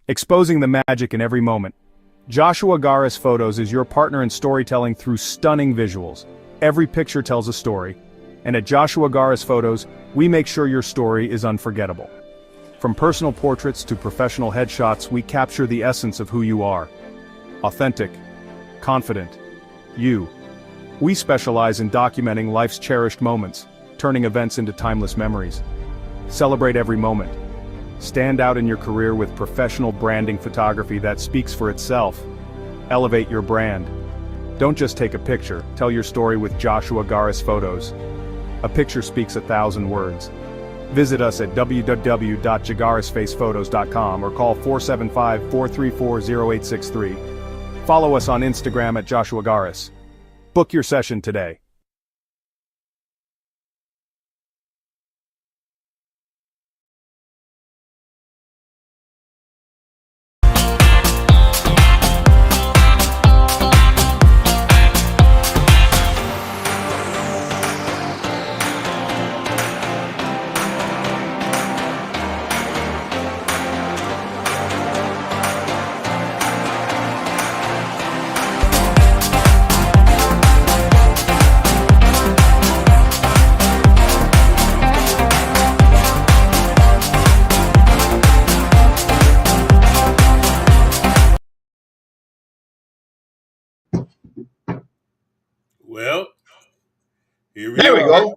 exposing the magic in every moment. Joshua Garis Photos is your partner in storytelling through stunning visuals. Every picture tells a story, and at Joshua Garis Photos, we make sure your story is unforgettable. From personal portraits to professional headshots, we capture the essence of who you are. Authentic, confident, you. We specialize in documenting life's cherished moments, turning events into timeless memories. Celebrate every moment. Stand out in your career with professional branding photography that speaks for itself. Elevate your brand. Don't just take a picture, tell your story with Joshua Garis Photos. A picture speaks 1,000 words. Visit us at www.jagarisfacephotos.com or call 475-434-0863. Follow us on Instagram at Joshua Garis. Book your session today. Well, here we There we are. go.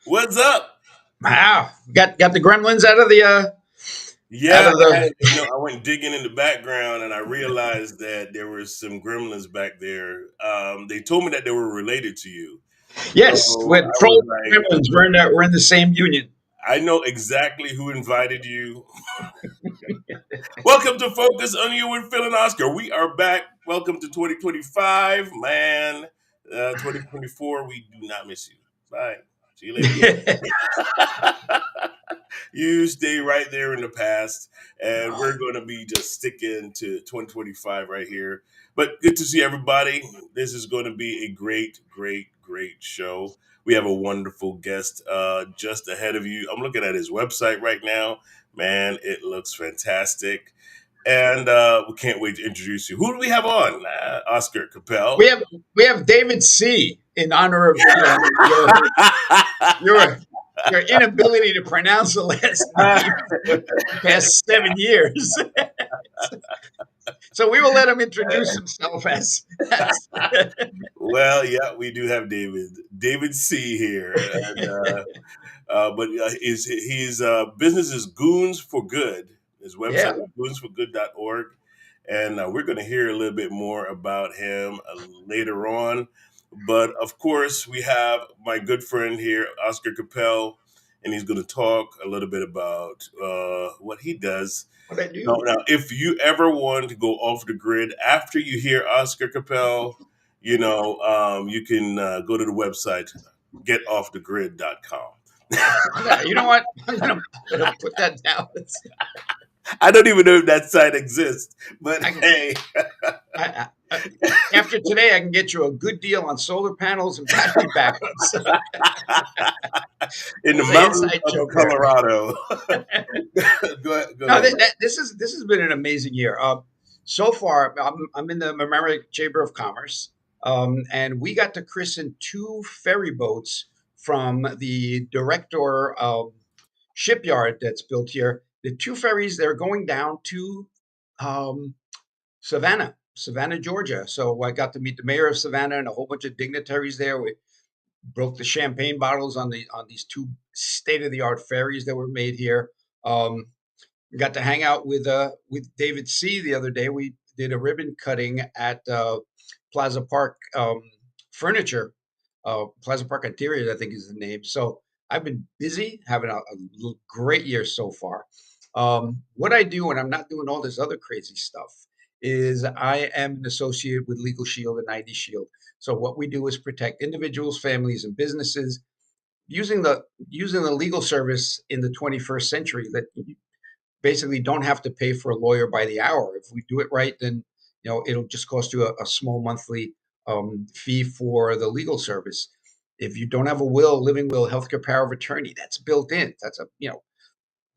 What's up? Wow, got the gremlins out of the Yeah, the. I went digging in the background and I realized that there were some gremlins back there. They told me that they were related to you. So Yes, with I was trolls and like, gremlins, we're in the same union. I know exactly who invited you. Welcome to Focus on You with Phil and Oscar. We are back. Welcome to 2025, man. 2024, we do not miss you. Bye. See you later. You stay right there in the past, and we're going to be just sticking to 2025 right here. But good to see everybody. This is going to be a great, great, great show. We have a wonderful guest just ahead of you. I'm looking at his website right now. Man, it looks fantastic. And we can't wait to introduce you. Who do we have on? Oscar Capel. we have we have David C. in honor of your your inability to pronounce the last name for the past 7 years. So we will let him introduce himself as Well, yeah, we do have David C here, and but his business is Goons for Good. His website yeah. is goonsforgood.org, and we're going to hear a little bit more about him later on. But of course, we have my good friend here, Oscar Capel, and he's going to talk a little bit about what he does. What I do? Now, if you ever want to go off the grid after you hear Oscar Capel, you can go to the website getoffthegrid.com. Yeah, you know what? I'm gonna put that down. I don't even know if that site exists, but I, hey, I, after today, I can get you a good deal on solar panels and battery backups. in the It's an mountains inside of joke there. Colorado. Go No, ahead. this has been an amazing year. So far, I'm in the Mamaroneck Chamber of Commerce, and we got to christen two ferry boats from the Director shipyard that's built here. The two ferries, they're going down to um, Savannah, Georgia. So I got to meet the mayor of Savannah and a whole bunch of dignitaries there. We broke the champagne bottles on these two state of the art ferries that were made here. Um, Got to hang out with David C. the other day. We did a ribbon cutting at Plaza Park Furniture, Plaza Park Interiors, I think is the name. So I've been busy, having a great year so far. What I do when I'm not doing all this other crazy stuff is I am an associate with Legal Shield and ID Shield. So what we do is protect individuals, families, and businesses using the legal service in the 21st century that basically don't have to pay for a lawyer by the hour. If we do it right, then it'll just cost you a small monthly fee for the legal service. If you don't have a will, living will, healthcare power of attorney, that's built in. That's a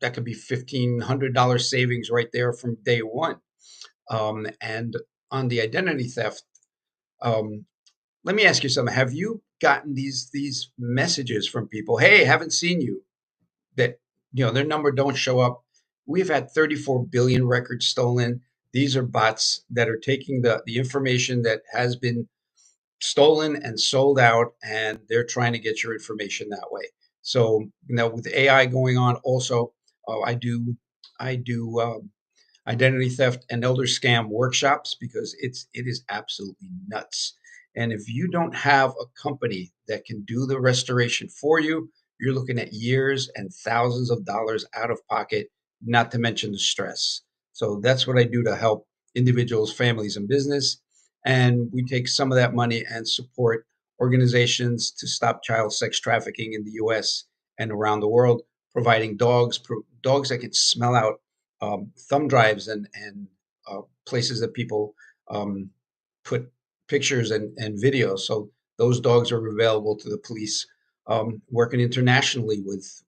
that could be $1,500 savings right there from day one. And on the identity theft, um, let me ask you something. Have you gotten these messages from people? Hey, haven't seen you. That their number don't show up. We've had 34 billion records stolen. These are bots that are taking the information that has been stolen and sold out, and they're trying to get your information that way. So with AI going on, also, I do identity theft and elder scam workshops because it is absolutely nuts. And if you don't have a company that can do the restoration for you, you're looking at years and thousands of dollars out of pocket, not to mention the stress. So that's what I do to help individuals, families, and business. And we take some of that money and support organizations to stop child sex trafficking in the US and around the world, providing dogs that can smell out thumb drives and places that people um, put pictures and videos. So those dogs are available to the police. Working internationally with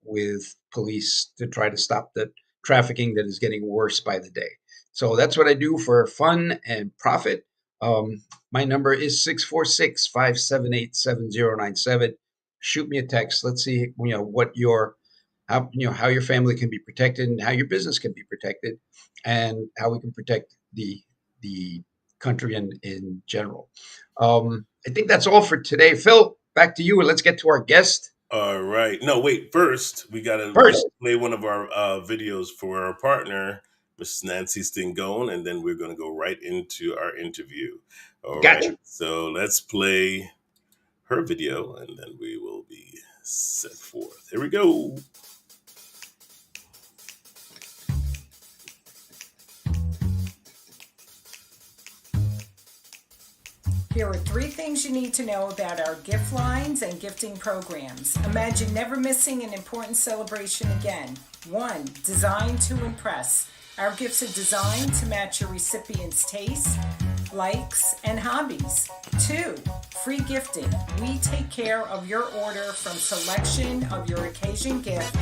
police to try to stop the trafficking that is getting worse by the day. So that's what I do for fun and profit. My number is 646-578-7097. Shoot me a text. Let's see, what your how your family can be protected and how your business can be protected and how we can protect the country in general. I think that's all for today. Phil, back to you, and let's get to our guest All right. No, wait. First, we got to first. play one of our videos for our partner, Miss Nancy Stingone, and then we're going to go right into our interview. All right. Gotcha. So let's play her video, and then we will be set forth. Here we go. Here are 3 things you need to know about our gift lines and gifting programs. Imagine never missing an important celebration again. 1. Designed to impress. Our gifts are designed to match your recipient's tastes, likes, and hobbies. 2. Free gifting. We take care of your order from selection of your occasion gift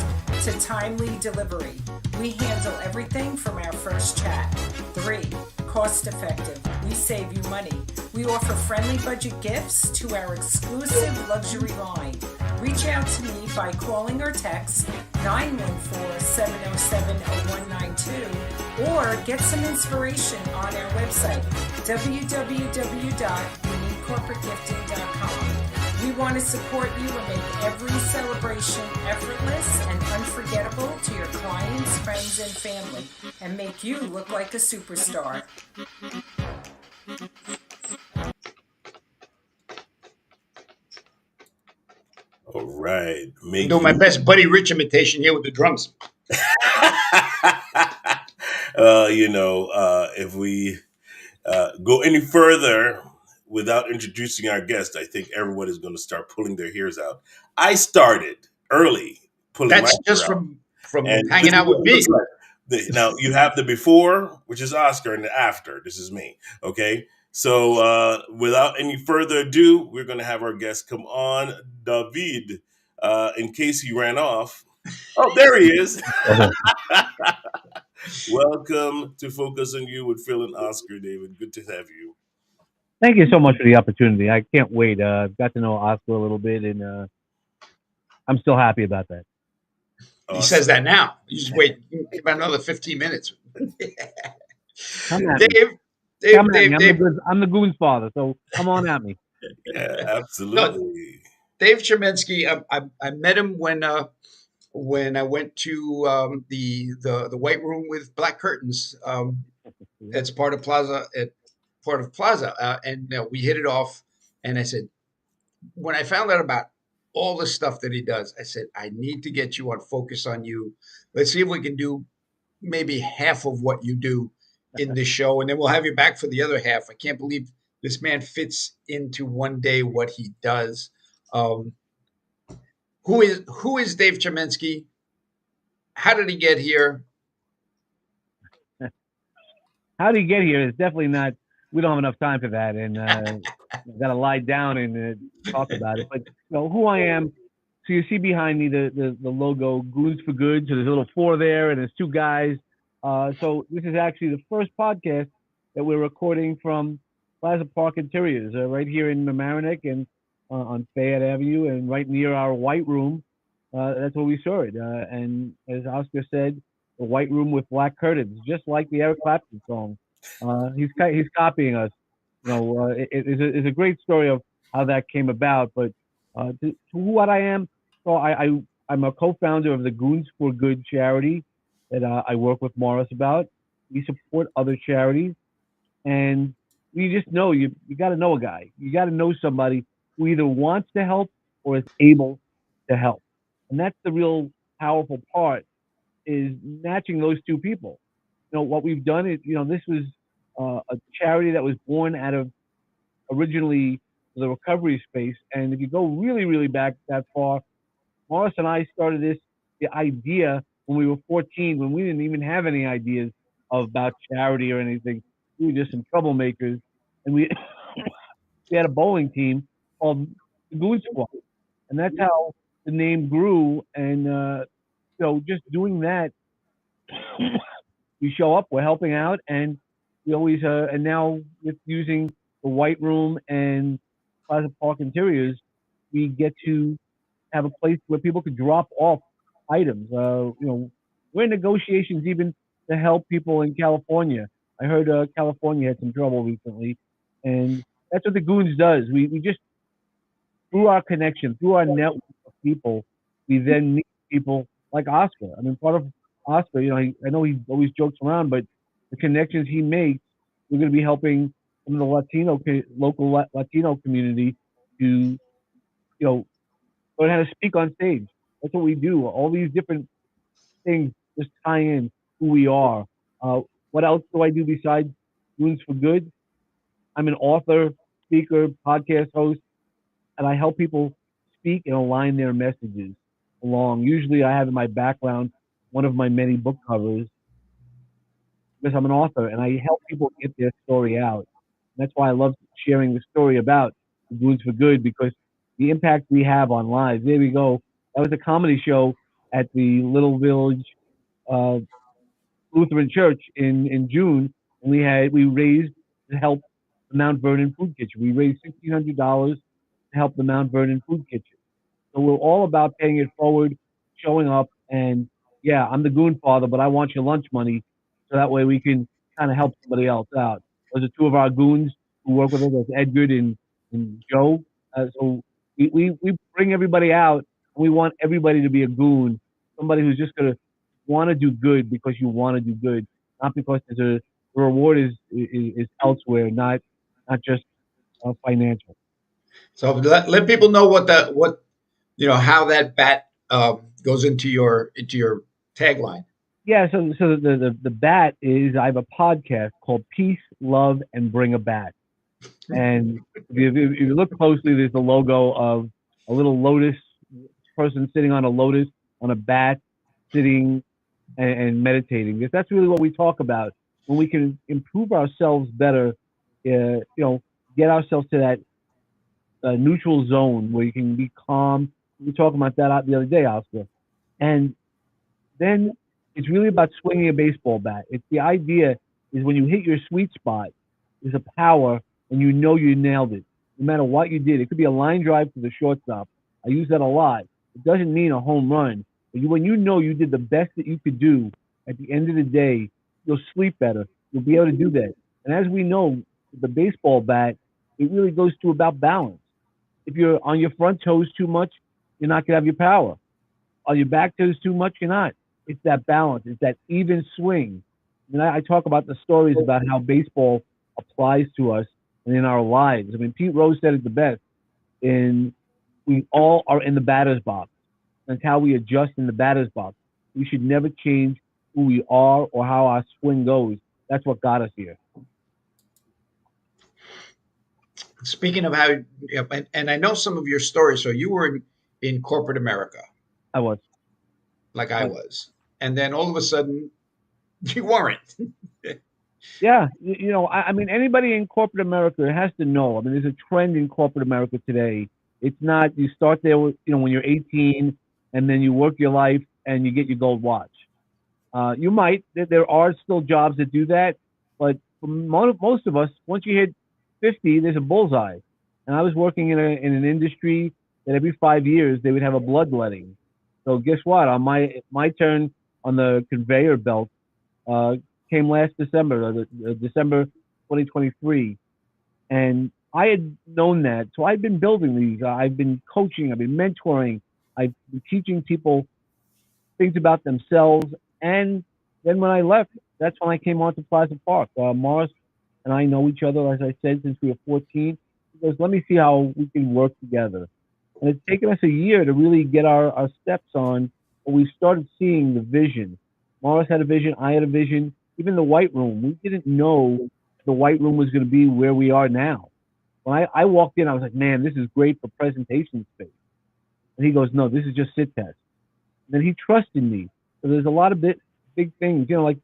to timely delivery. We handle everything from our first chat. 3. Cost effective. We save you money. We offer friendly budget gifts to our exclusive luxury line. Reach out to me by calling or text 914-707-0192 or get some inspiration on our website www.uniquecorporategifting.com. We want to support you and make every celebration effortless and unforgettable to your clients, friends, and family, and make you look like a superstar. All right. I'm doing my best Buddy Rich imitation here with the drums. If we go any further without introducing our guest, I think everyone is going to start pulling their hairs out. I started early pulling That's my just hair out. from And hanging this is out with what it me. looks like. Now you have the before, which is Oscar, and the after. This is me. Okay. So without any further ado, we're going to have our guest come on, David. In case he ran off. Oh, there he is. Welcome to Focus on You with Phil and Oscar, David. Good to have you. Thank you so much for the opportunity. I can't wait. I've got to know Oscar a little bit, and I'm still happy about that. He says that now. You just wait about another 15 minutes. Come at me. Dave. I'm the goon's father, so come on at me. Yeah, No, absolutely. Dave Chermensky. I met him when I went to the White Room with black curtains. It's part of Plaza and we hit it off. And I said, when I found out about all the stuff that he does, I said, I need to get you on Focus on You. Let's see if we can do maybe half of what you do in this show, and then we'll have you back for the other half. I can't believe this man fits into one day what he does. Who is Dave Chermensky? How did he get here? How did he get here? It's definitely not. We don't have enough time for that, and I've got to lie down and talk about it. But who I am, So you see behind me the logo Goons for Good. So there's a little 4 there, and there's 2 guys. So this is actually the first podcast that we're recording from Plaza Park Interiors, right here in Mamaroneck and on Fayette Avenue, and right near our White Room. That's where we saw it. And as Oscar said, the White Room with black curtains, just like the Eric Clapton song. He's copying us. It's a great story of how that came about. But to what I am, so I'm a co-founder of the Goons for Good charity that I work with Morris about. We support other charities, and you just know you got to know a guy. You got to know somebody who either wants to help or is able to help, and that's the real powerful part is matching those 2 people. What we've done is, this was a charity that was born out of originally the recovery space, and if you go really, really back that far, Morris and I started the idea when we were 14, when we didn't even have any ideas about charity or anything. We were just some troublemakers, and we we had a bowling team called the Goon Squad, and that's how the name grew. And just doing that, we show up, we're helping out, and we always and now with using the White Room and Plaza Park Interiors, we get to have a place where people could drop off items. We're in negotiations even to help people in California. I heard California had some trouble recently, and that's what the Goons does. We just through our connection, through our network of people, we then meet people like Oscar. I mean, part of Oscar, I know he always jokes around, but the connections he makes, we're going to be helping some of the local Latino community to, learn how to speak on stage. That's what we do. All these different things just tie in who we are. What else do I do besides Goons for Good? I'm an author, speaker, podcast host, and I help people speak and align their messages along. Usually, I have in my background one of my many book covers because I'm an author and I help people get their story out. And that's why I love sharing the story about the Goons for Good because the impact we have on lives. There we go. That was a comedy show at the Little Village uh, Lutheran Church in June, and we raised to help the Mount Vernon Food Kitchen. We raised $1,600 to help the Mount Vernon Food Kitchen. So we're all about paying it forward, showing up, and yeah, I'm the goon father, but I want your lunch money, so that way we can kind of help somebody else out. Those are 2 of our goons who work with us. That's Edgar and Joe. So we bring everybody out, and we want everybody to be a goon, somebody who's just gonna want to do good because you want to do good, not because the reward is elsewhere, not just financial. So let people know what how that bat goes into your tagline. Yeah, so the bat is I have a podcast called Peace, Love, and Bring a Bat. And if you look closely, there's the logo of a little lotus person sitting on a lotus on a bat, sitting and meditating. Because that's really what we talk about when we can improve ourselves better. Get ourselves to that neutral zone where you can be calm. We were talking about that the other day, Oscar. And then it's really about swinging a baseball bat. It's the idea is when you hit your sweet spot, there's a power and you know you nailed it. No matter what you did, it could be a line drive to the shortstop. I use that a lot. It doesn't mean a home run, but when you know you did the best that you could do, at the end of the day, you'll sleep better. You'll be able to do that. And as we know, the baseball bat, it really goes to about balance. If you're on your front toes too much, you're not gonna have your power. On your back toes too much, you're not. It's that balance. It's that even swing. And I talk about the stories about how baseball applies to us and in our lives. I mean, Pete Rose said it the best. In we all are in the batter's box. That's how we adjust in the batter's box. We should never change who we are or how our swing goes. That's what got us here. Speaking of how, and I know some of your stories. So you were in corporate America, I was. like I was, and then all of a sudden, you weren't. Yeah, I mean, anybody in corporate America has to know. I mean, there's a trend in corporate America today It's not you start there with, when you're 18 and then you work your life and you get your gold watch. You might. There are still jobs that do that, but for most of us, once you hit 50, there's a bullseye. And I was working in an industry that every 5 years they would have a bloodletting. So guess what? On my turn on the conveyor belt uh, came last December, December 2023, and I had known that. So I've been building these. I've been coaching. I've been mentoring. I've been teaching people things about themselves. And then when I left, that's when I came on to Plaza Park. Morris and I know each other, as I said, since we were 14. He goes, let me see how we can work together. And it's taken us a year to really get our steps on, but we started seeing the vision. Morris had a vision, I had a vision. Even the White Room, we didn't know the White Room was going to be where we are now. When I walked in, I was like, man, this is great for presentation space. And he goes, no, this is just sit test. And he trusted me. So there's a lot of big things, like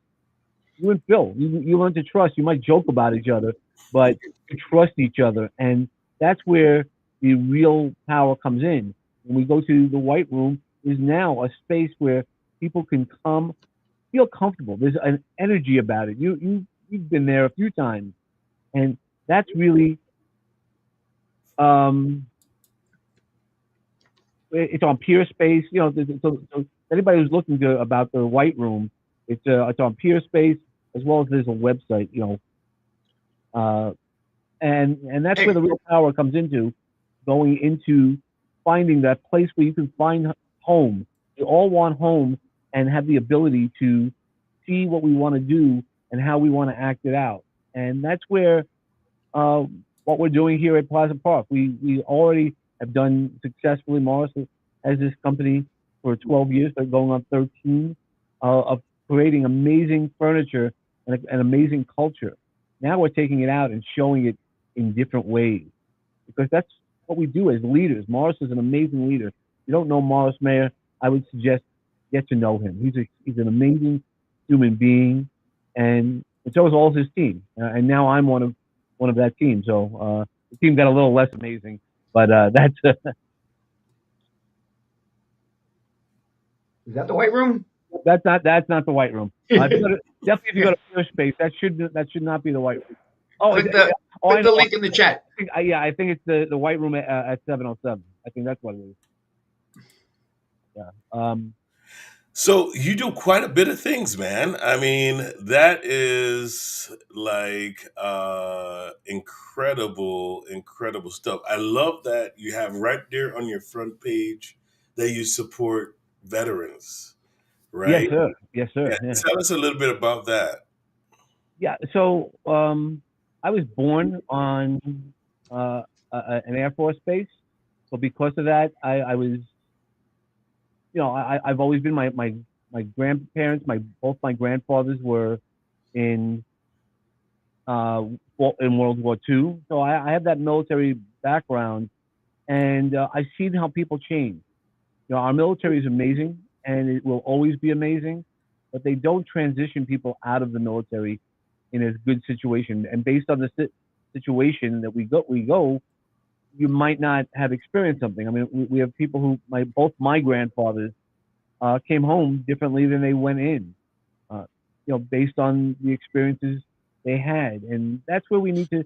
you and Phil, you learn to trust. You might joke about each other, but you trust each other. And that's where the real power comes in. When we go to the White Room, is now a space where people can come, feel comfortable. There's an energy about it. You've been there a few times, and that's really it's on Peer Space. So anybody who's looking about the White Room, it's on Peer Space as well as there's a website. Uh, and that's where the real power comes into going into finding that place where you can find home. We all want home and have the ability to see what we want to do and how we want to act it out. And that's where uh, what we're doing here at Plaza Park. We already have done successfully. Morris has this company for 12 years. They're going on 13 of creating amazing furniture and an amazing culture. Now we're taking it out and showing it in different ways because that's what we do as leaders. Morris is an amazing leader. If you don't know Morris Mayer, I would suggest get to know him. He's an amazing human being, and so is all his team. And now I'm one of that team. So the team got a little less amazing, but that's Is that the White Room? that's not the White Room. Definitely, if you go to Peer Space, that should not be the White Room. Oh, click the link in the chat. I think it's the White Room at 707. I think that's what it is. Yeah. So you do quite a bit of things, man. I mean, that is like incredible stuff. I love that you have right there on your front page that you support veterans, right? Yes, sir. Yes, sir. Yeah. Yeah. Tell us a little bit about that. Yeah. So I was born on an Air Force base, so because of that, I was, I've always been my grandparents, both my grandfathers were in in World War II, so I have that military background, and I've seen how people change. Our military is amazing, and it will always be amazing, but they don't transition people out of the military in a good situation. And based on the situation that we go, you might not have experienced something. I mean, we have people who both my grandfathers came home differently than they went in, based on the experiences they had, and that's where we need to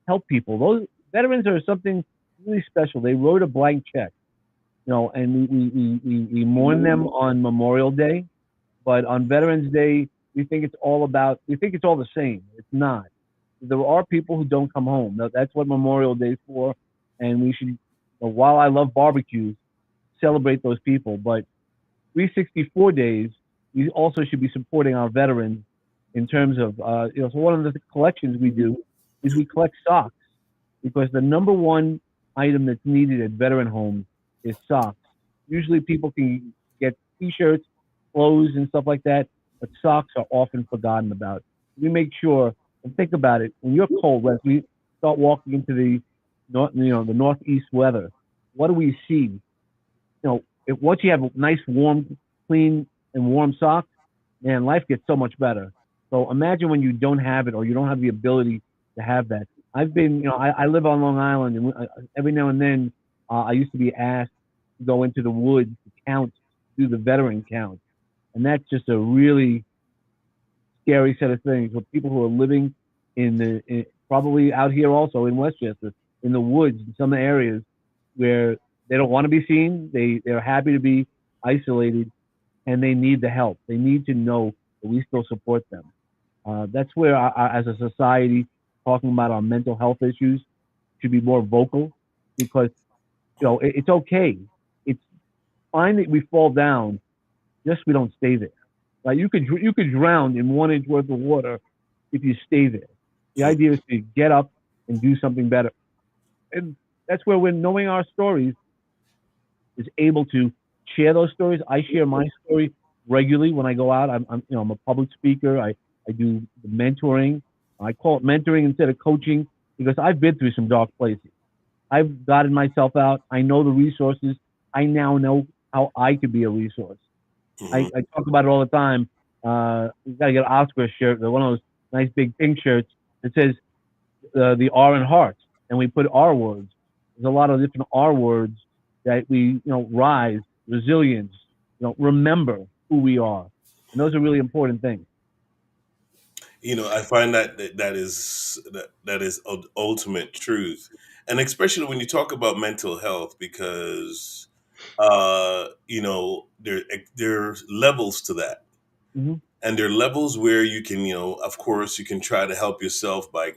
help people. Those veterans are something really special. They wrote a blank check, and we mourn them on Memorial Day, but on Veterans Day, we think it's all the same. It's not. There are people who don't come home. That's what Memorial Day is for, and we should, while I love barbecues, celebrate those people. But 364 days, we also should be supporting our veterans in terms of, so one of the collections we do is we collect socks because the number one item that's needed at veteran homes is socks. Usually people can get t-shirts, clothes, and stuff like that, but socks are often forgotten about. We make sure, and think about it, when you're cold, as we start walking into the northeast weather, what do we see? Once you have nice, warm, clean, and warm socks, man, life gets so much better. So imagine when you don't have it or you don't have the ability to have that. I live on Long Island, and every now and then I used to be asked to go into the woods to count, do the veteran count, and that's just a really scary set of things for people who are living probably out here also in Westchester, in the woods, in some areas where they don't want to be seen. They're happy to be isolated, and they need the help. They need to know that we still support them. That's where, as a society, talking about our mental health issues should be more vocal, because it's okay. It's fine that we fall down, just we don't stay there. Like you could drown in 1 inch worth of water if you stay there. The idea is to get up and do something better, and that's where, when knowing our stories, is able to share those stories. I share my story regularly when I go out. I'm a public speaker. I do the mentoring. I call it mentoring instead of coaching, because I've been through some dark places. I've gotten myself out. I know the resources. I now know how I could be a resource. Mhm. I talk about it all the time. You got to get an Oscar shirt, one of those nice big pink shirts that says the R in hearts, and we put R words. There's a lot of different R words that we, rise, resilience, remember who we are, and those are really important things. I find that is ultimate truth, and especially when you talk about mental health, because there's levels to that, Hmm. and there are levels where you can, of course, you can try to help yourself by,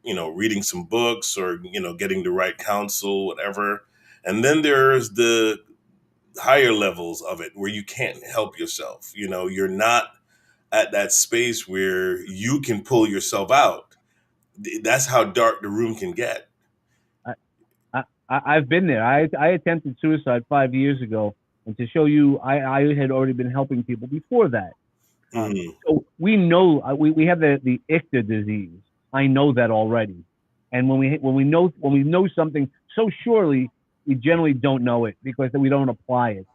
reading some books, or getting the right counsel, whatever, and then there's the higher levels of it where you can't help yourself. You're not at that space where you can pull yourself out. That's how dark the room can get. I, I've been there. I attempted suicide 5 years ago, and to show you, I had already been helping people before that. Mm, So we know, we have the ICTA disease. I know that already, and when we know something so surely, we generally don't know it because we don't apply it.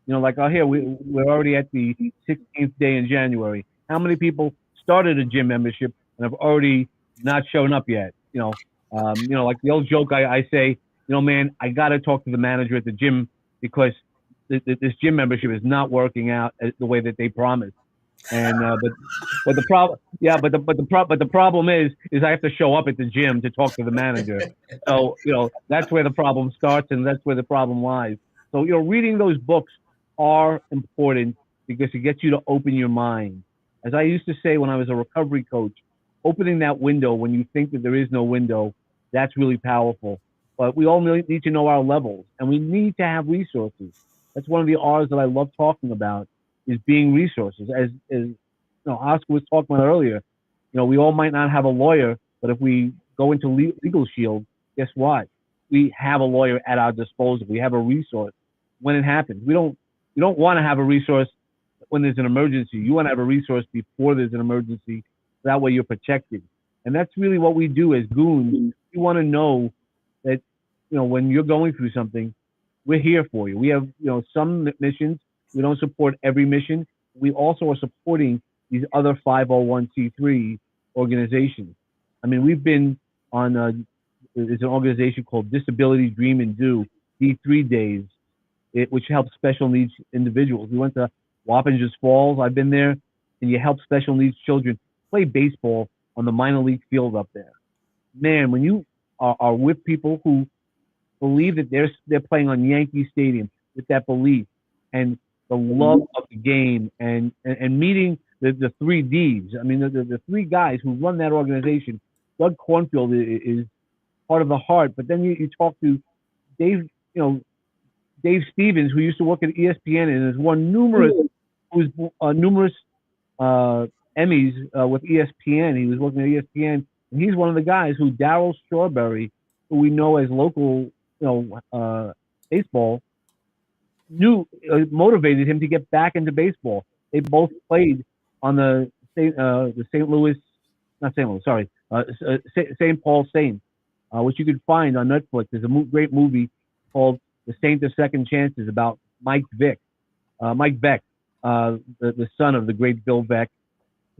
Like, oh, here we're already at the 16th day in January. How many people started a gym membership and have already not shown up yet? Like the old joke I say, man, I got to talk to the manager at the gym because this gym membership is not working out the way that they promised. And but the problem, yeah, but the problem is I have to show up at the gym to talk to the manager. So that's where the problem starts, and that's where the problem lies. So reading those books are important because it gets you to open your mind. As I used to say when I was a recovery coach, opening that window when you think that there is no window, that's really powerful. But we all need to know our levels, and we need to have resources. That's one of the R's that I love talking about, is being resources. As Oscar was talking about earlier, we all might not have a lawyer, but if we go into Legal Shield, guess what? We have a lawyer at our disposal. We have a resource when it happens. You don't want to have a resource when there's an emergency. You want to have a resource before there's an emergency. That way you're protected. And that's really what we do as goons. We want to know that, when you're going through something, we're here for you. We have, some missions. We don't support every mission. We also are supporting these other 501c3 organizations. I mean, we've been on, there's an organization called Disability Dream and Do, D3 Days, which helps special needs individuals. We went to Wappingers Falls. I've been there, and you help special needs children play baseball on the minor league field up there. Man, when you are with people who believe that they're playing on Yankee Stadium with that belief and the love of the game, and meeting the three Ds. I mean, the three guys who run that organization. Doug Cornfield is part of the heart, but then you talk to Dave, Dave Stevens, who used to work at ESPN and has won numerous uh, Emmys with ESPN. He was working at ESPN, and he's one of the guys who Darryl Strawberry, who we know as local, baseball, motivated him to get back into baseball. They both played on the St. Louis, not St. Louis, sorry, St. Paul Saints, which you can find on Netflix. There's a great movie called The Saint of Second Chances about Mike Beck, the son of the great Bill Beck,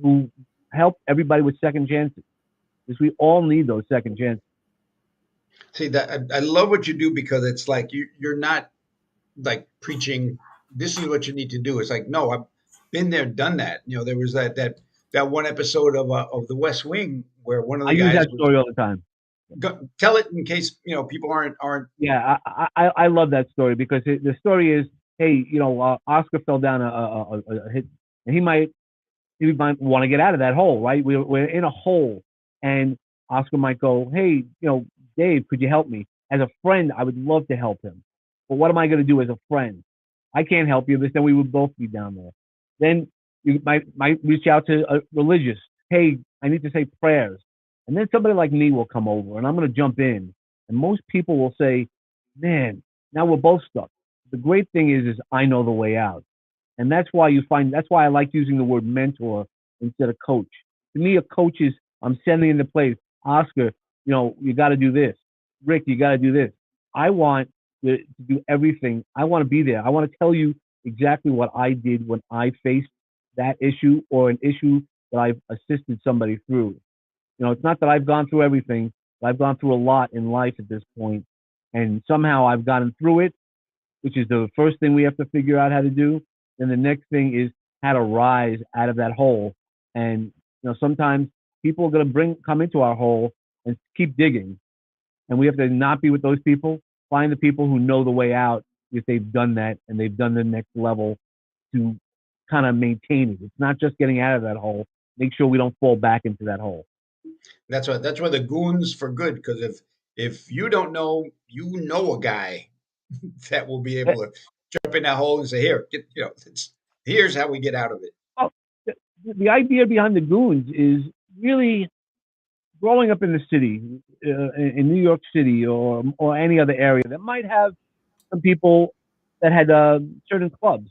who helped everybody with second chances. Because we all need those second chances. See that I love what you do because it's like you're not like preaching. This is what you need to do. It's like no, I've been there, done that. You know, there was that one episode of The West Wing where one of I the use guys that was story all the time. tell it in case people aren't. Yeah, I love that story because the story is, hey, Oscar fell down a hit, and he might want to get out of that hole, right? We're in a hole, and Oscar might go, hey, Dave, could you help me? As a friend, I would love to help him, but what am I going to do as a friend? I can't help you, but then we would both be down there. Then you might reach out to a religious. Hey, I need to say prayers, and then somebody like me will come over, and I'm going to jump in, and most people will say, man, now we're both stuck. The great thing is I know the way out. And that's why I like using the word mentor instead of coach. To me, a coach is I'm sending into place, Oscar, you got to do this. Rick, you got to do this. I want to do everything. I want to be there. I want to tell you exactly what I did when I faced that issue or an issue that I've assisted somebody through. It's not that I've gone through everything, but I've gone through a lot in life at this point, and somehow I've gotten through it, which is the first thing we have to figure out how to do. Then the next thing is how to rise out of that hole. And sometimes people are going to come into our hole and keep digging, and we have to not be with those people. Find the people who know the way out if they've done that and they've done the next level to kind of maintain it. It's not just getting out of that hole. Make sure we don't fall back into that hole. That's why the goons for good, because if you don't know, a guy that will be able to jump in that hole and say, here, here's how we get out of it. Oh, the idea behind the goons is really growing up in the city, in New York City or any other area that might have some people that had certain clubs,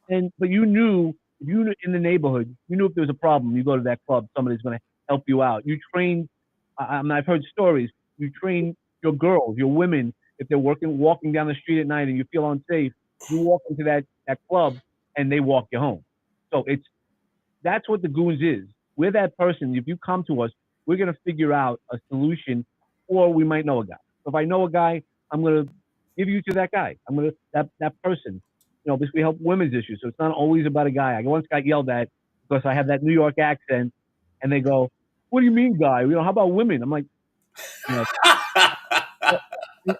but you knew if you in the neighborhood, you knew if there was a problem, you go to that club, somebody's going to help you out. You train. I've heard stories. You train your girls, your women, if they're walking down the street at night and you feel unsafe, you walk into that club and they walk you home. So that's what the goons is. We're that person. If you come to us, we're going to figure out a solution, or we might know a guy. So if I know a guy, I'm going to give you to that guy. I'm going to that person. Because we help women's issues, so it's not always about a guy. I once got yelled at because I have that New York accent, and they go, "What do you mean, guy? How about women?" I'm like, you know, I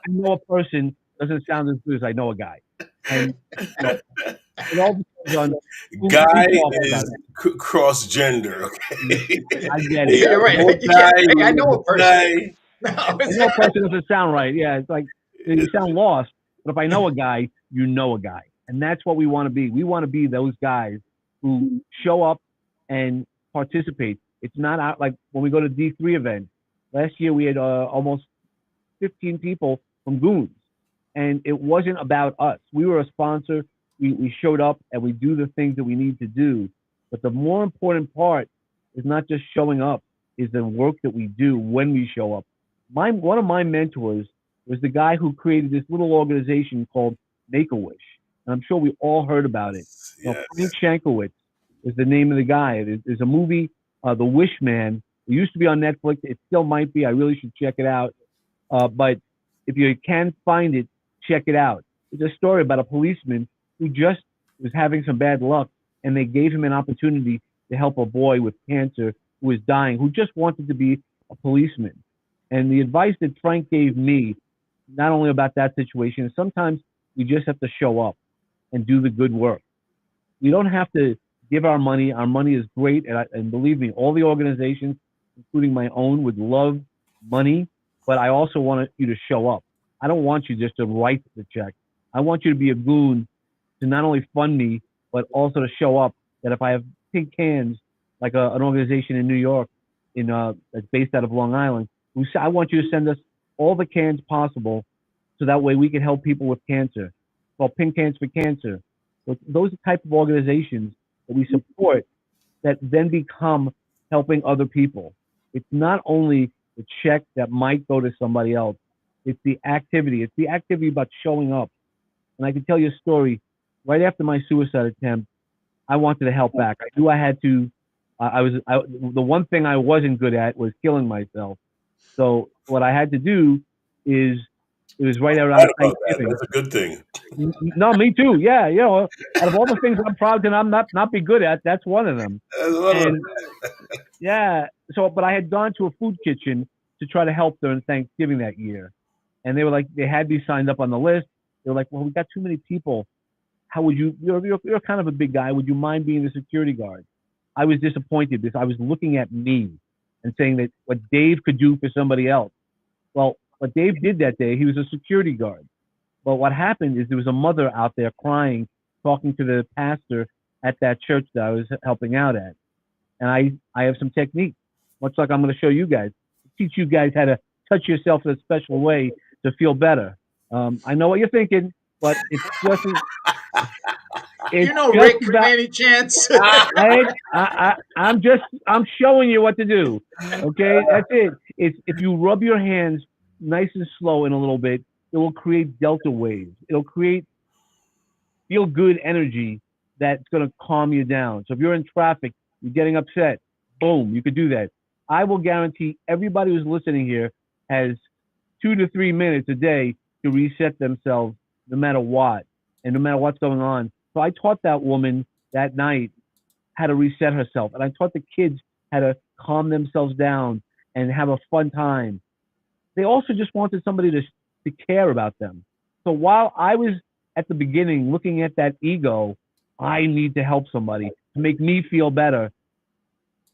know a person doesn't sound as good as I know a guy, and it all depends on who Guy talks about is it. cross gender. Okay, I get it. you got You're right. both You guy, can't. I know a person. guy. No, I know a person doesn't sound right. Yeah, it's like you sound lost. But if I know a guy, you know a guy, and that's what we want to be. We want to be those guys who show up and participate. It's not out like when we go to D3 events. Last year we had almost 15 people from Goons, and it wasn't about us. We were a sponsor. We showed up and we do the things that we need to do. But the more important part is not just showing up, is the work that we do when we show up. One of my mentors was the guy who created this little organization called Make a Wish. And I'm sure we all heard about it. Frank Yes. Shankowitz is the name of the guy. There's a movie, The Wish Man. It used to be on Netflix. It still might be. I really should check it out. But if you can find it, check it out. It's a story about a policeman who just was having some bad luck, and they gave him an opportunity to help a boy with cancer who was dying, who just wanted to be a policeman. And the advice that Frank gave me, not only about that situation, is sometimes we just have to show up and do the good work. We don't have to give our money. Our money is great, and believe me, all the organizations, including my own, would love money. But I also want you to show up. I don't want you just to write the check. I want you to be a goon to not only fund me, but also to show up. That if I have pink cans, like an organization in New York, that's based out of Long Island, who say, I want you to send us all the cans possible, so that way we can help people with cancer. Well, Pink Cans for Cancer. So those are type of organizations that we support that then become helping other people. It's not only the check that might go to somebody else. It's the activity. It's the activity about showing up. And I can tell you a story. Right after my suicide attempt, I wanted to help back. I knew I had to. The one thing I wasn't good at was killing myself. So what I had to do is it was right Glad around about that. Thanksgiving. That's a good thing. No, me too. Yeah, out of all the things I'm proud to not be good at, that's one of them. That's one of them. And yeah, but I had gone to a food kitchen to try to help during Thanksgiving that year, and they were like, they had me signed up on the list. They were like, well, we got too many people. How would you? You're kind of a big guy. Would you mind being the security guard? I was disappointed because I was looking at me and saying that what Dave could do for somebody else. Well, what Dave did that day, he was a security guard. But what happened is there was a mother out there crying, talking to the pastor at that church that I was helping out at. And I have some techniques, much like I'm going to show you guys, teach you guys how to touch yourself in a special way to feel better. I know what you're thinking, but it's just Rick, by any chance? I'm showing you what to do. Okay, that's it. It's if you rub your hands nice and slow in a little bit, it will create delta waves. It'll create feel good energy that's going to calm you down. So if you're in traffic, you're getting upset, boom, you could do that. I will guarantee everybody who's listening here has 2 to 3 minutes a day to reset themselves no matter what and no matter what's going on. So I taught that woman that night how to reset herself. And I taught the kids how to calm themselves down and have a fun time. They also just wanted somebody to care about them. So while I was at the beginning looking at that ego, I need to help somebody to make me feel better,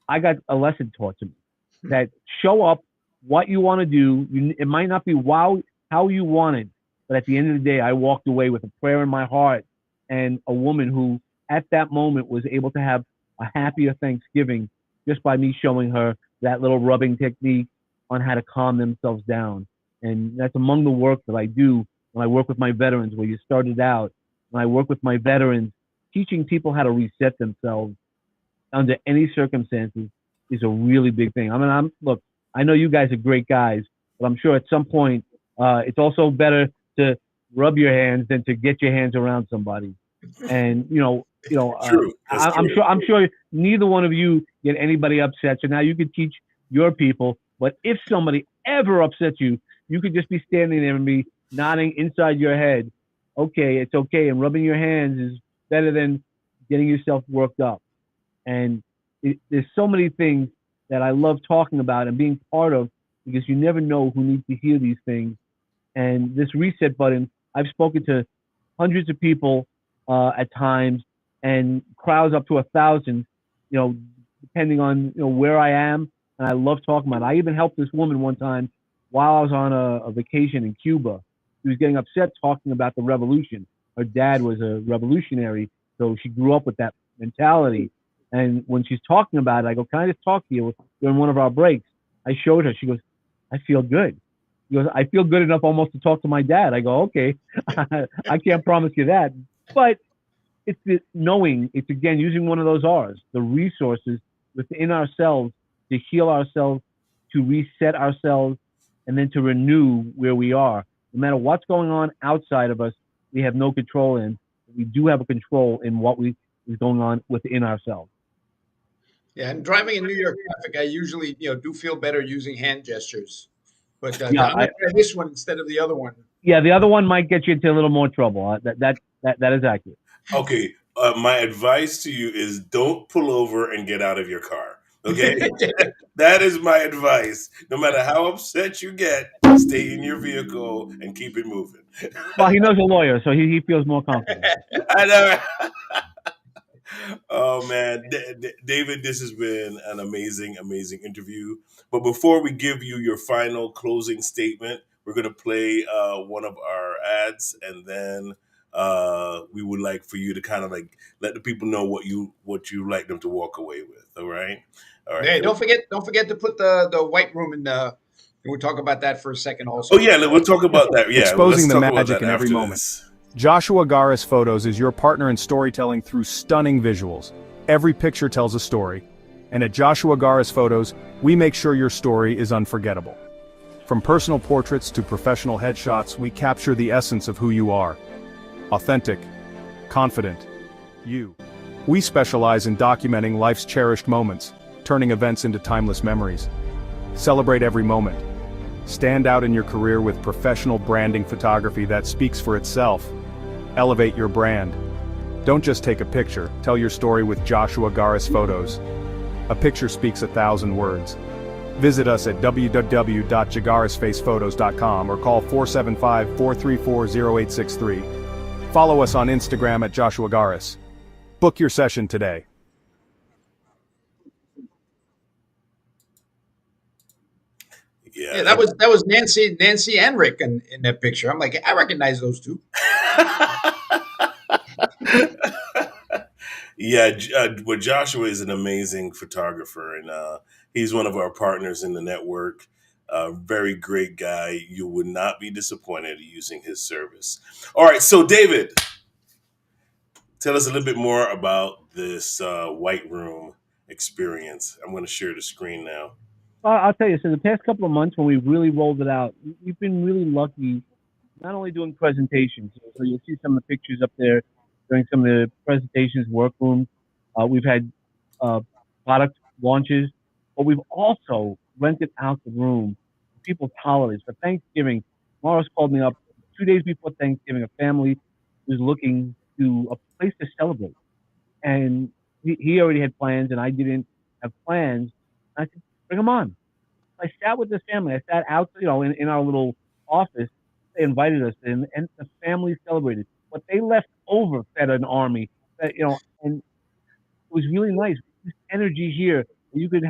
I got a lesson taught to me that show up what you want to do. It might not be how you want it, but at the end of the day, I walked away with a prayer in my heart and a woman who at that moment was able to have a happier Thanksgiving just by me showing her that little rubbing technique on how to calm themselves down. And that's among the work that I do when I work with my veterans, where you started out. When I work with my veterans, teaching people how to reset themselves under any circumstances is a really big thing. I mean, look, I know you guys are great guys, but I'm sure at some point it's also better to rub your hands than to get your hands around somebody. And True. I'm sure neither one of you get anybody upset. So now you could teach your people. But if somebody ever upsets you, you could just be standing there and be nodding inside your head, okay, it's okay. And rubbing your hands is better than getting yourself worked up. And there's so many things that I love talking about and being part of, because you never know who needs to hear these things. And this reset button, I've spoken to hundreds of people at times, and crowds up to 1,000, depending on where I am. And I love talking about it. I even helped this woman one time while I was on a vacation in Cuba. She was getting upset talking about the revolution. Her dad was a revolutionary, so she grew up with that mentality. And when she's talking about it, I go, can I just talk to you during one of our breaks? I showed her. She goes, I feel good. She goes, I feel good enough almost to talk to my dad. I go, okay, I can't promise you that. But it's the knowing, it's again, using one of those R's, the resources within ourselves to heal ourselves, to reset ourselves, and then to renew where we are. No matter what's going on outside of us, we have no control in. We do have a control in what is going on within ourselves. Yeah, and driving in New York traffic, I usually, do feel better using hand gestures. But I'm Yeah, going to try this one instead of the other one. Yeah, the other one might get you into a little more trouble. That is accurate. Okay, my advice to you is don't pull over and get out of your car. Okay, that is my advice. No matter how upset you get, stay in your vehicle and keep it moving. Well, he knows a lawyer, so he feels more confident. I know. Oh man, David, this has been an amazing interview. But before we give you your final closing statement, we're going to play one of our ads, and then we would like for you to kind of like let the people know what you like them to walk away with. All right. Hey, don't forget to put the white room in the. We'll talk about that for a second also. Oh yeah, we'll talk about that. Yeah, exposing the magic in every moment. Joshua Garis Photos is your partner in storytelling through stunning visuals. Every picture tells a story, and at Joshua Garis Photos, we make sure your story is unforgettable. From personal portraits to professional headshots, we capture the essence of who you are. Authentic, confident, you. We specialize in documenting life's cherished moments, turning events into timeless memories. Celebrate every moment. Stand out in your career with professional branding photography that speaks for itself. Elevate your brand. Don't just take a picture, tell your story with Joshua Garis Photos. A picture speaks 1,000 words. Visit us at www.jagarisfacephotos.com or call 475-434-0863. Follow us on Instagram at Joshua Garis. Book your session today. Yeah, that was Nancy and Rick in that picture. I'm like, I recognize those two. Yeah, well, Joshua is an amazing photographer, and he's one of our partners in the network. Very great guy. You would not be disappointed using his service. All right, so David, tell us a little bit more about this White Room experience. I'm going to share the screen now. I'll tell you, so the past couple of months when we really rolled it out, we've been really lucky, not only doing presentations, so you'll see some of the pictures up there during some of the presentations, workrooms. We've had product launches, but we've also rented out the room for people's holidays. For Thanksgiving, Morris called me up 2 days before Thanksgiving. A family was looking to a place to celebrate. And he already had plans, and I didn't have plans. I said, bring them on. I sat with this family. I sat out, in our little office. They invited us in, and the family celebrated. What they left over fed an army. And it was really nice. This energy here, you could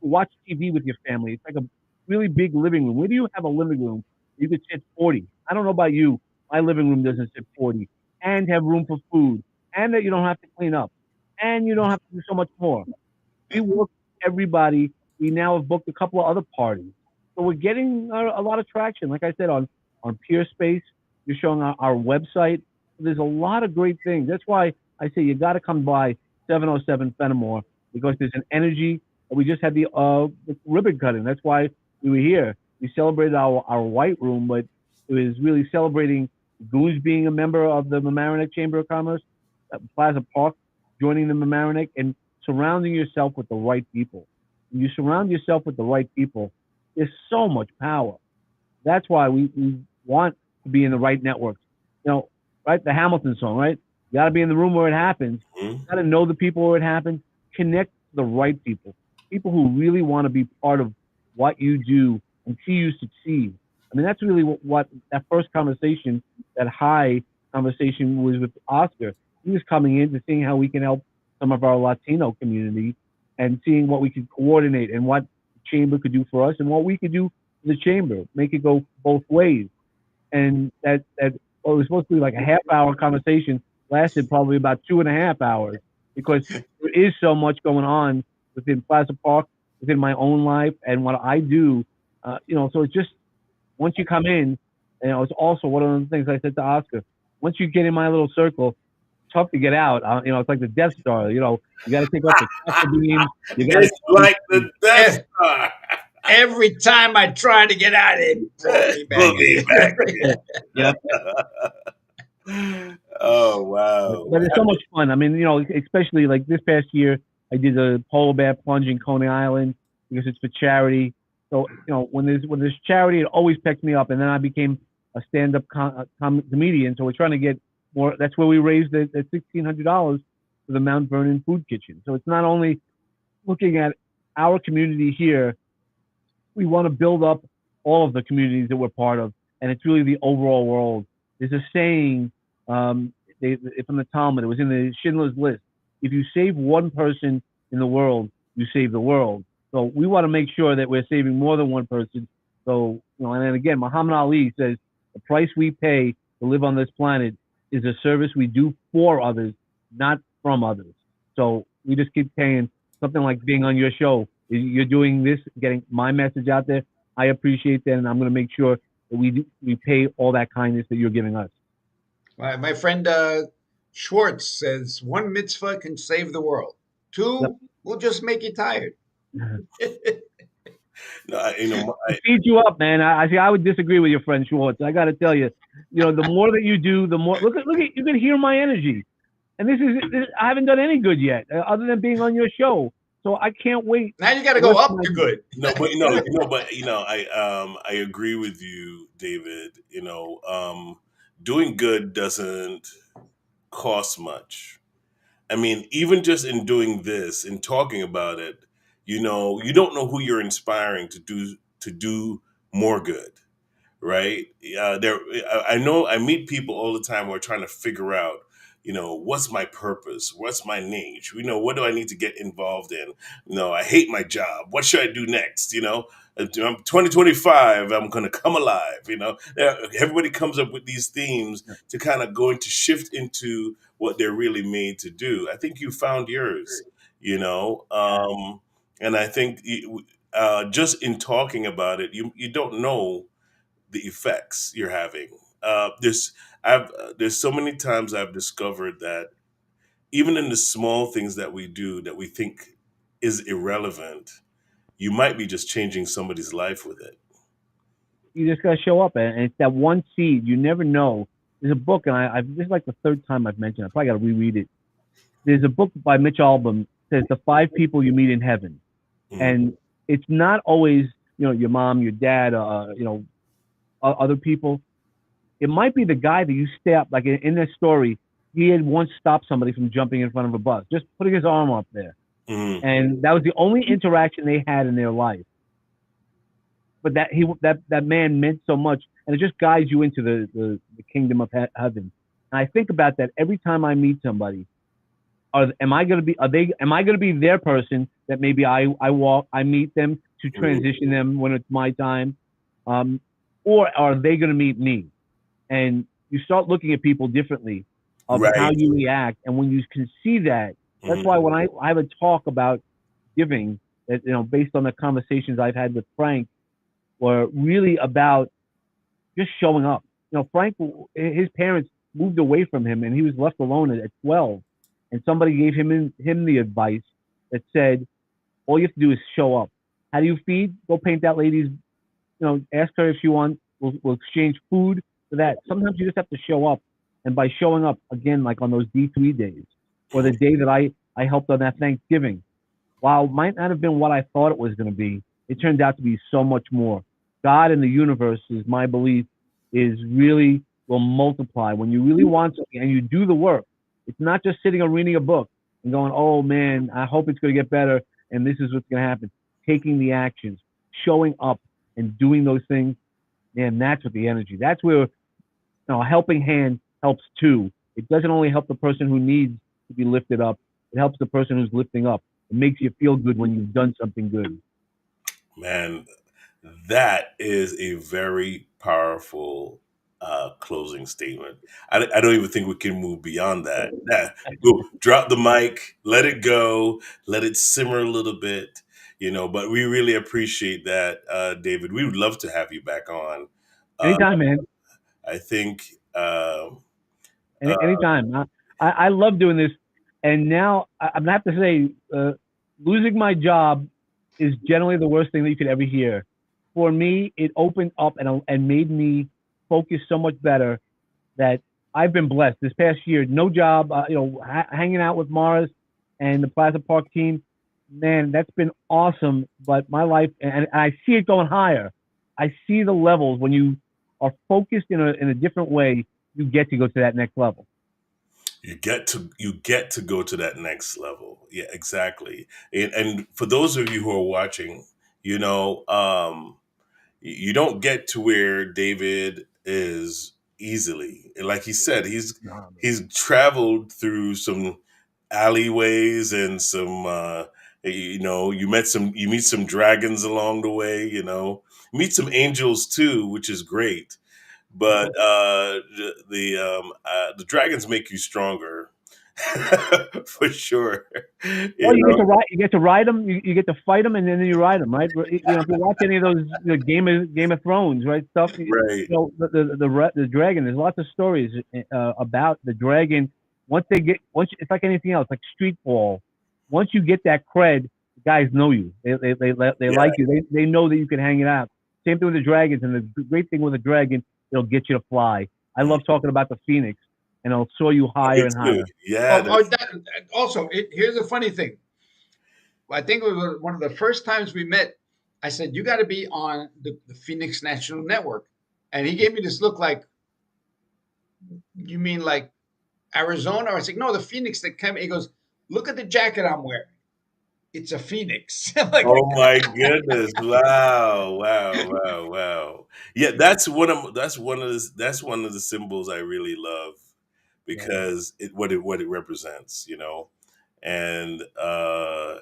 watch TV with your family. It's like a really big living room. Where do you have a living room? You could sit 40. I don't know about you. My living room doesn't sit 40. And have room for food. And that you don't have to clean up. And you don't have to do so much more. We work with everybody. We now have booked a couple of other parties. So we're getting a lot of traction. Like I said, on PeerSpace, you're showing our website. There's a lot of great things. That's why I say you got to come by 707 Fenimore, because there's an energy. We just had the ribbon cutting. That's why we were here. We celebrated our White Room, but it was really celebrating Goons being a member of the Mamaroneck Chamber of Commerce, Plaza Park joining the Mamaroneck, and surrounding yourself with the right people. When you surround yourself with the right people, there's so much power. That's why we want to be in the right networks. Right? The Hamilton song, right? You got to be in the room where it happens. You got to know the people where it happens. Connect to the right people. People who really want to be part of what you do and see you succeed. I mean, that's really what that first conversation, that high conversation, was with Oscar. He was coming in to seeing how we can help some of our Latino community and seeing what we could coordinate and what the chamber could do for us and what we could do for the chamber, make it go both ways. And that it was supposed to be like a half-hour conversation, lasted probably about 2.5 hours, because there is so much going on within Plaza Park, within my own life and what I do. So it's just, once you come in, it's also one of the things I said to Oscar. Once you get in my little circle, it's tough to get out. It's like the Death Star. You got to take off the cluster beams. It's like the Death Star. Every time I try to get out, it brought me back in. Yep. Oh, wow. But it's so much fun. I mean, especially like this past year, I did a polar bear plunge in Coney Island because it's for charity. So, when there's charity, it always picks me up. And then I became a stand-up comedian. So we're trying to get more. That's where we raised the $1,600 for the Mount Vernon Food Kitchen. So it's not only looking at our community here, we want to build up all of the communities that we're part of. And it's really the overall world. There's a saying from the Talmud. It was in the Schindler's List. If you save one person in the world, you save the world. So we want to make sure that we're saving more than one person. So, and then again, Muhammad Ali says, the price we pay to live on this planet is a service we do for others, not from others. So we just keep paying. Something like being on your show. You're doing this, getting my message out there. I appreciate that, and I'm going to make sure that we pay all that kindness that you're giving us. My friend Schwartz says, one mitzvah can save the world. Two will just make you tired. It feeds you up, man. I would disagree with your friend Schwartz. I got to tell you, the more that you do, the more. Look at you can hear my energy, and this I haven't done any good yet, other than being on your show. So I can't wait. Now you got to the go rest of up my to life. good. No, but I agree with you, David. Doing good doesn't cost much. I mean, even just in doing this and talking about it, you don't know who you're inspiring to do more good, right? I know I meet people all the time who are trying to figure out, what's my purpose, what's my niche, what do I need to get involved in? I hate my job. What should I do next? I'm 2025. I'm going to come alive. Everybody comes up with these themes to kind of go into shift into what they're really made to do. I think you found yours. And I think just in talking about it, you don't know the effects you're having. There's so many times I've discovered that even in the small things that we do that we think is irrelevant, you might be just changing somebody's life with it. You just gotta show up, and it's that one seed. You never know. There's a book, and this is like the third time I've mentioned it. I probably gotta reread it. There's a book by Mitch Albom, says the 5 people you meet in heaven, Mhm. and it's not always your mom, your dad, other people. It might be the guy that you step like in this story. He had once stopped somebody from jumping in front of a bus, just putting his arm up there, Mhm. and that was the only interaction they had in their life. But that man meant so much, and it just guides you into the kingdom of heaven. And I think about that every time I meet somebody. Am I going to be? Am I going to be their person that maybe I meet them to Mhm. transition them when it's my time, or are they going to meet me? And you start looking at people differently of how Right. you react, and when you can see that, that's Mhm. why when I have a talk about giving, that based on the conversations I've had with Frank, were really about just showing up. Frank, his parents moved away from him, and he was left alone at 12. And somebody gave him the advice that said, all you have to do is show up. How do you feed? Go paint that lady's. Ask her if she wants. We'll exchange food for that. Sometimes you just have to show up, and by showing up again, like on those D3 days, or the day that I helped on that Thanksgiving, while it might not have been what I thought it was going to be, it turned out to be so much more. God in the universe, is my belief, is really will multiply when you really want something and you do the work. It's not just sitting or reading a book and going, "Oh man, I hope it's going to get better," and this is what's going to happen. Taking the actions, showing up, and doing those things, man, that's what the energy. That's where a helping hand helps too. It doesn't only help the person who needs to be lifted up; it helps the person who's lifting up. It makes you feel good when you've done something good. Man, that is a very powerful closing statement. I don't even think we can move beyond that. Go drop the mic, let it go, let it simmer a little bit. But we really appreciate that, David. We would love to have you back on. Uh, Anytime, man. I think. Anytime. I love doing this, and now I'm gonna have to say, losing my job is generally the worst thing that you could ever hear. For me, it opened up and made me focus so much better that I've been blessed this past year. No job, hanging out with Morris and the Plaza Park team. Man, that's been awesome. But my life, and I see it going higher. I see the levels when you are focused in a different way. You get to go to that next level. You get to go to that next level. Yeah, exactly. And for those of you who are watching, you know, um, you don't get to where David is easily. Like he said, he's traveled through some alleyways and some you meet some dragons along the way, meet some angels too, which is great. But the dragons make you stronger for sure. Well, You know, you get to ride them, you get to fight them, and then you ride them, right? If you watch any of those Game of Thrones, right, stuff, right? the dragon. There's lots of stories about the dragon. Once it's like anything else, like street ball. Once you get that cred, the guys know you. They Yeah, like you. They know that you can hang it out. Same thing with the dragons, and the great thing with the dragon, it'll get you to fly. I love talking about the phoenix, and it'll soar you me higher and too. higher. Yeah, Here's a funny thing. I think it was one of the first times we met. I said, "You got to be on the Phoenix National Network," and he gave me this look like, "You mean like Arizona?" I was like, "No, the Phoenix that came." He goes, "Look at the jacket I'm wearing. It's a Phoenix." I'm like, Oh my goodness! Wow! Wow! Wow! Wow! Yeah, that's one of the symbols I really love Yeah. because what it represents, you know, and I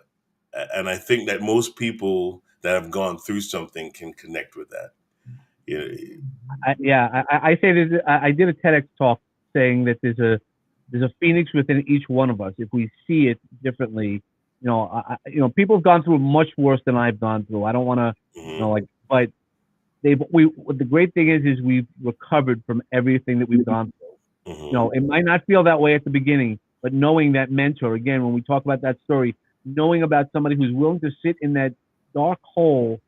think that most people that have gone through something can connect with that. You know, I say this. I did a TEDx talk saying that there's a phoenix within each one of us. If we see it differently, people have gone through much worse than I've gone through. I don't want to, mhm, but we. The great thing is we've recovered from everything that we've gone through. mhm, It might not feel that way at the beginning, but knowing that mentor, again, when we talk about that story, knowing about somebody who's willing to sit in that dark hole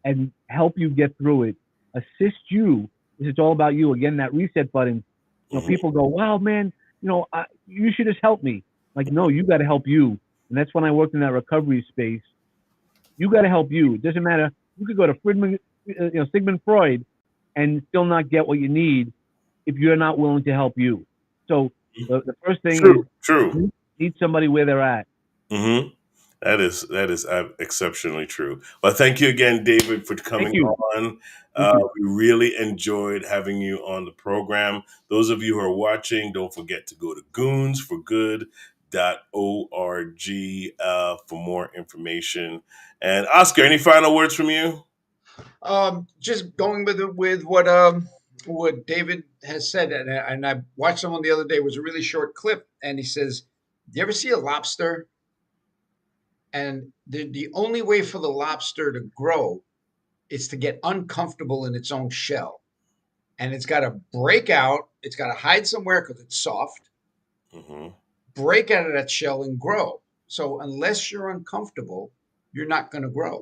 and help you get through it, assist you, because it's all about you. Again, that reset button. mhm. People go, "Wow, man, you should just help me." Like, no, you got to help you. And that's when I worked in that recovery space. You got to help you. It doesn't matter. You could go to Sigmund Freud, and still not get what you need if you're not willing to help you. So the first thing is True. True. meet somebody where they're at. Hmm. That is exceptionally true. Well, thank you again, David, for Thank coming you. on. Thank you. We really enjoyed having you on the program. Those of you who are watching, don't forget to go to goonsforgood.org for more information. And Oscar, any final words from you? just going with what David has said, and I watched someone the other day. It was a really short clip, and he says, "Do you ever see a lobster? And the only way for the lobster to grow is to get uncomfortable in its own shell, and it's got to break out. It's got to hide somewhere because it's soft. Hmm. Break out of that shell and grow. So unless you're uncomfortable, you're not going to grow."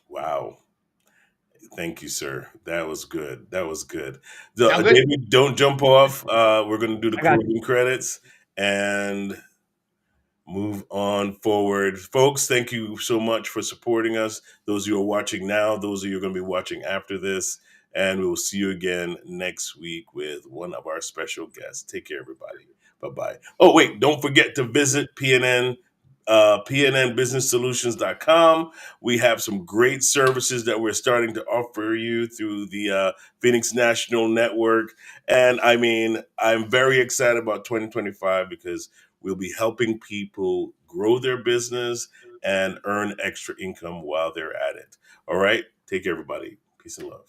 Wow. Thank you, sir. That was good. That was good. Sound good? David, don't jump off. We're going to do the I got you. closing credits and move on forward. Folks, thank you so much for supporting us. Those of you who are watching now, those of you who are going to be watching after this. And we will see you again next week with one of our special guests. Take care, everybody. Bye-bye. Oh, wait, don't forget to visit pnnbusinesssolutions.com. We have some great services that we're starting to offer you through the Phoenix National Network. And I mean, I'm very excited about 2025 because we'll be helping people grow their business and earn extra income while they're at it. All right. Take care, everybody. Peace and love.